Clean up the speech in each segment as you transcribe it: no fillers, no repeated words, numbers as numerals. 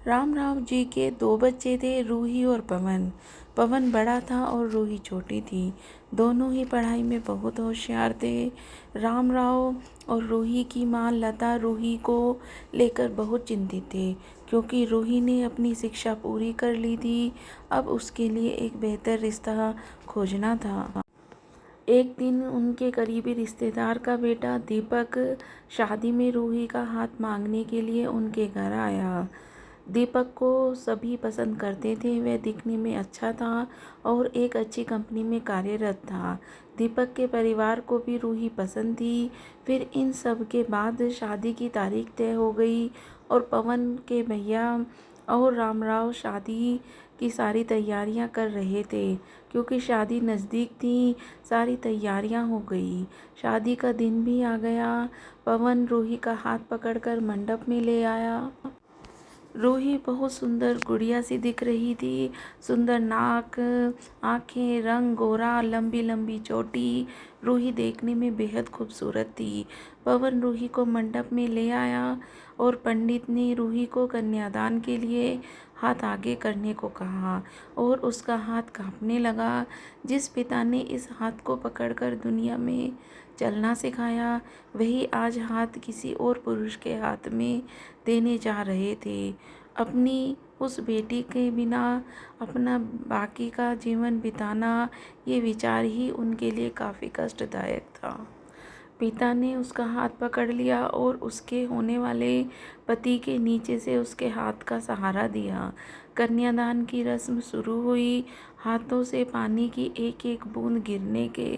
राम राव जी के दो बच्चे थे, रूही और पवन। पवन बड़ा था और रूही छोटी थी। दोनों ही पढ़ाई में बहुत होशियार थे। राम राव और रूही की माँ लता रूही को लेकर बहुत चिंतित थे, क्योंकि रूही ने अपनी शिक्षा पूरी कर ली थी। अब उसके लिए एक बेहतर रिश्ता खोजना था। एक दिन उनके करीबी रिश्तेदार का बेटा दीपक शादी में रूही का हाथ मांगने के लिए उनके घर आया। दीपक को सभी पसंद करते थे। वह दिखने में अच्छा था और एक अच्छी कंपनी में कार्यरत था। दीपक के परिवार को भी रूही पसंद थी। फिर इन सब के बाद शादी की तारीख तय हो गई और पवन के भैया और रामराव शादी की सारी तैयारियां कर रहे थे। क्योंकि शादी नज़दीक थी, सारी तैयारियां हो गई। शादी का दिन भी आ गया। पवन रूही का हाथ पकड़कर मंडप में ले आया। रूही बहुत सुंदर गुड़िया सी दिख रही थी। सुंदर नाक, आंखें, रंग गोरा, लंबी लंबी चोटी। रूही देखने में बेहद खूबसूरत थी। पवन रूही को मंडप में ले आया और पंडित ने रूही को कन्यादान के लिए हाथ आगे करने को कहा और उसका हाथ कांपने लगा। जिस पिता ने इस हाथ को पकड़कर दुनिया में चलना सिखाया, वही आज हाथ किसी और पुरुष के हाथ में देने जा रहे थे। अपनी उस बेटी के बिना अपना बाकी का जीवन बिताना, ये विचार ही उनके लिए काफ़ी कष्टदायक था। पिता ने उसका हाथ पकड़ लिया और उसके होने वाले पति के नीचे से उसके हाथ का सहारा दिया। कन्यादान की रस्म शुरू हुई। हाथों से पानी की एक एक बूंद गिरने के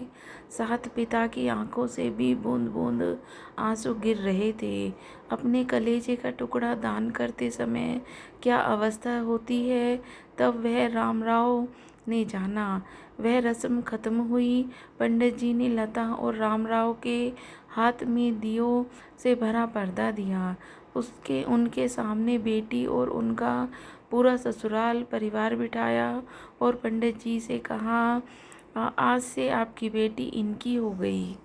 साथ पिता की आंखों से भी बूंद बूंद आंसू गिर रहे थे। अपने कलेजे का टुकड़ा दान करते समय क्या अवस्था होती है, तब वह रामराव ने जाना। वह रस्म खत्म हुई। पंडित जी ने लता और रामराव के हाथ में दियों से भरा पर्दा दिया। उसके उनके सामने बेटी और उनका पूरा ससुराल परिवार बिठाया और पंडित जी से कहा, आज से आपकी बेटी इनकी हो गई।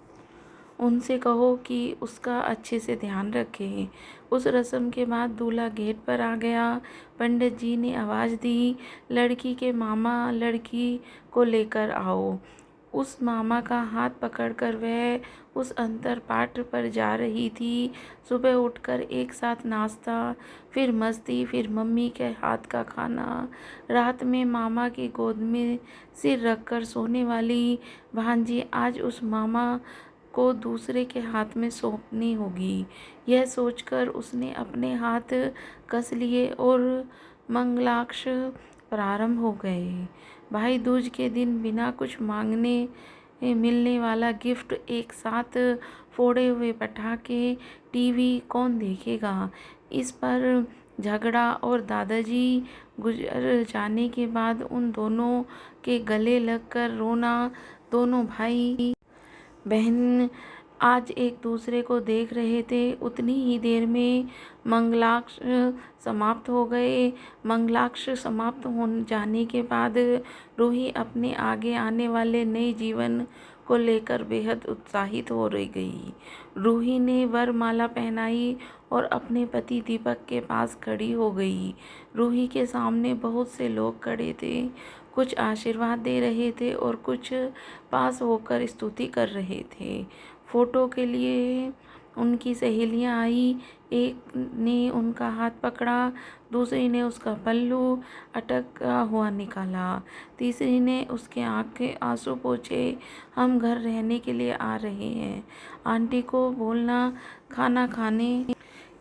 उनसे कहो कि उसका अच्छे से ध्यान रखें। उस रस्म के बाद दूल्हा गेट पर आ गया। पंडित जी ने आवाज़ दी, लड़की के मामा लड़की को लेकर आओ। उस मामा का हाथ पकड़कर वह उस अंतर पाठ पर जा रही थी। सुबह उठकर एक साथ नाश्ता, फिर मस्ती, फिर मम्मी के हाथ का खाना। रात में मामा की गोद में सिर रखकर सोने वाली भांजी आज उस मामा को दूसरे के हाथ में सौंपनी होगी। यह सोचकर उसने अपने हाथ कस लिए और मंगलाक्ष प्रारंभ हो गए। भाई दूज के दिन बिना कुछ मांगने मिलने वाला गिफ्ट, एक साथ फोड़े हुए पटाखे, टीवी कौन देखेगा। इस पर झगड़ा और दादाजी गुजर जाने के बाद उन दोनों के गले लगकर रोना। दोनों भाई बहन आज एक दूसरे को देख रहे थे। उतनी ही देर में मंगलाक्ष समाप्त हो गए। मंगलाक्ष समाप्त हो जाने के बाद रूही अपने आगे आने वाले नए जीवन को लेकर बेहद उत्साहित हो रही गई। रूही ने वरमाला पहनाई और अपने पति दीपक के पास खड़ी हो गई। रूही के सामने बहुत से लोग खड़े थे। कुछ आशीर्वाद दे रहे थे और कुछ पास होकर स्तुति कर रहे थे। फोटो के लिए उनकी सहेलियां आई। एक ने उनका हाथ पकड़ा, दूसरी ने उसका पल्लू अटका हुआ निकाला, तीसरी ने उसके आंखें आंसू पोंछे। हम घर रहने के लिए आ रहे हैं। आंटी को बोलना खाना खाने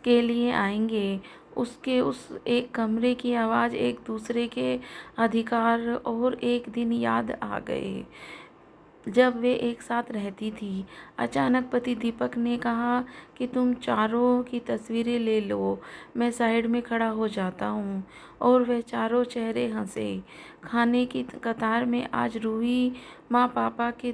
के लिए आएंगे। उसके उस एक कमरे की आवाज़ एक दूसरे के अधिकार और एक दिन याद आ गए जब वे एक साथ रहती थी। अचानक पति दीपक ने कहा कि तुम चारों की तस्वीरें ले लो, मैं साइड में खड़ा हो जाता हूँ। और वे चारों चेहरे हंसे। खाने की कतार में आज रूही माँ पापा के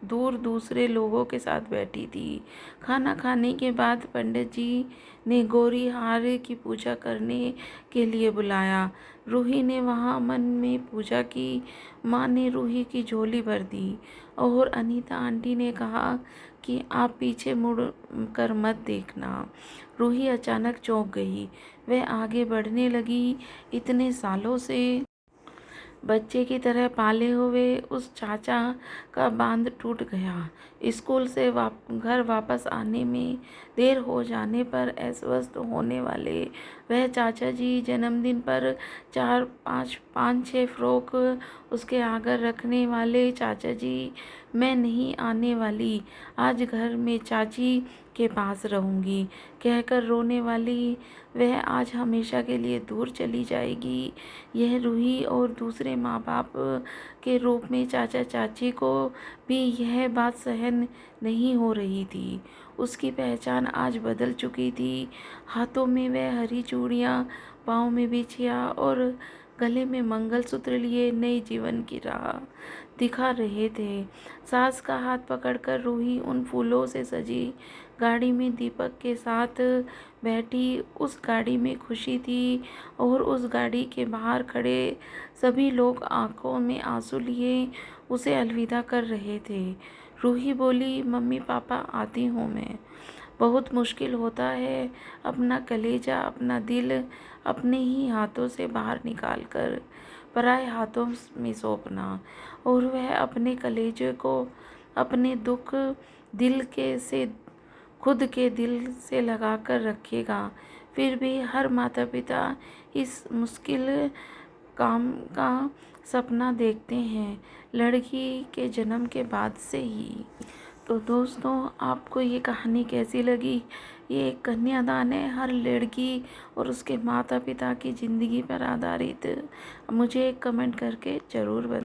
दूर दूसरे लोगों के साथ बैठी थी। खाना खाने के बाद पंडित जी ने गौरी हार की पूजा करने के लिए बुलाया। रूही ने वहाँ मन में पूजा की। माँ ने रूही की झोली भर दी और अनीता आंटी ने कहा कि आप पीछे मुड़ कर मत देखना। रूही अचानक चौंक गई। वह आगे बढ़ने लगी। इतने सालों से बच्चे की तरह पाले हुए उस चाचा का बांध टूट गया। स्कूल से घर वापस आने में देर हो जाने पर अस्वस्थ होने वाले वह चाचा जी, जन्मदिन पर पाँच छः फ्रॉक उसके आगे रखने वाले चाचा जी, मैं नहीं आने वाली, आज घर में चाची के पास रहूंगी कहकर रोने वाली वह आज हमेशा के लिए दूर चली जाएगी। यह रूही और दूसरे माँ बाप के रूप में चाचा चाची को भी यह बात सहन नहीं हो रही थी। उसकी पहचान आज बदल चुकी थी। हाथों में वह हरी चूड़ियाँ, पाँव में बिछिया और गले में मंगलसूत्र लिए नए जीवन की राह दिखा रहे थे। सास का हाथ पकड़कर रूही उन फूलों से सजी गाड़ी में दीपक के साथ बैठी। उस गाड़ी में खुशी थी और उस गाड़ी के बाहर खड़े सभी लोग आंखों में आंसू लिए उसे अलविदा कर रहे थे। रूही बोली, मम्मी पापा आती हूँ मैं। बहुत मुश्किल होता है अपना कलेजा, अपना दिल अपने ही हाथों से बाहर निकाल कर पराए हाथों में सौंपना, और वह अपने कलेजे को अपने दुख दिल के से खुद के दिल से लगा कर रखेगा। फिर भी हर माता पिता इस मुश्किल काम का सपना देखते हैं, लड़की के जन्म के बाद से ही। तो दोस्तों, आपको ये कहानी कैसी लगी? ये एक कन्यादान है, हर लड़की और उसके माता पिता की ज़िंदगी पर आधारित। मुझे एक कमेंट करके ज़रूर बताएं।